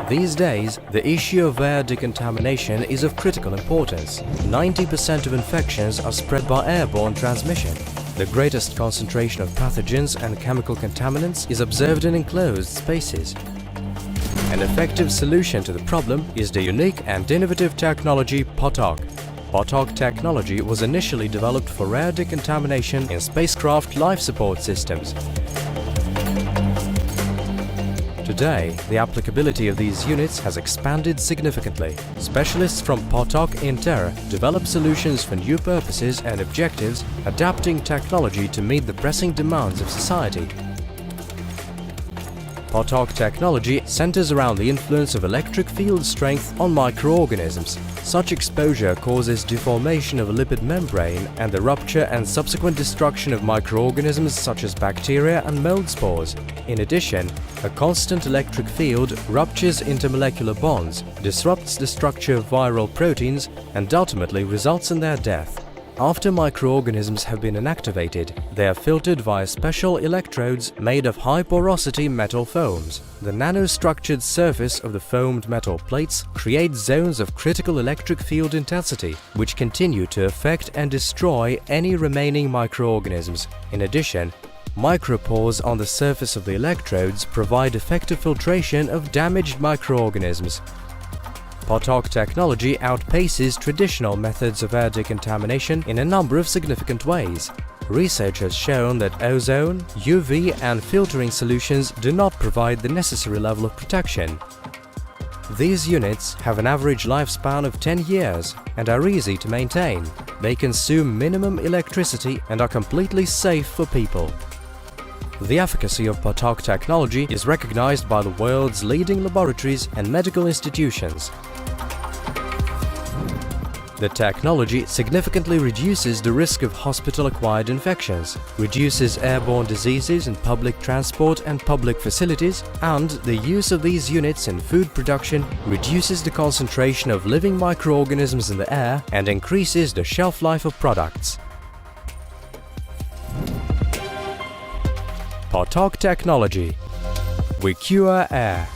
These days, the issue of air decontamination is of critical importance. 90% of infections are spread by airborne transmission. The greatest concentration of pathogens and chemical contaminants is observed in enclosed spaces. An effective solution to the problem is the unique and innovative technology POTOK. POTOK technology was initially developed for air decontamination in spacecraft life support systems. Today, the applicability of these units has expanded significantly. Specialists from POTOK Inter develop solutions for new purposes and objectives, adapting technology to meet the pressing demands of society. POTOK technology centers around the influence of electric field strength on microorganisms. Such exposure causes deformation of a lipid membrane and the rupture and subsequent destruction of microorganisms such as bacteria and mold spores. In addition, a constant electric field ruptures intermolecular bonds, disrupts the structure of viral proteins, and ultimately results in their death. After microorganisms have been inactivated, they are filtered via special electrodes made of high-porosity metal foams. The nanostructured surface of the foamed metal plates creates zones of critical electric field intensity, which continue to affect and destroy any remaining microorganisms. In addition, micropores on the surface of the electrodes provide effective filtration of damaged microorganisms. POTOK technology outpaces traditional methods of air decontamination in a number of significant ways. Research has shown that ozone, UV and filtering solutions do not provide the necessary level of protection. These units have an average lifespan of 10 years and are easy to maintain. They consume minimum electricity and are completely safe for people. The efficacy of POTOK technology is recognized by the world's leading laboratories and medical institutions. The technology significantly reduces the risk of hospital-acquired infections, reduces airborne diseases in public transport and public facilities, and the use of these units in food production reduces the concentration of living microorganisms in the air and increases the shelf life of products. POTOK technology. We cure air.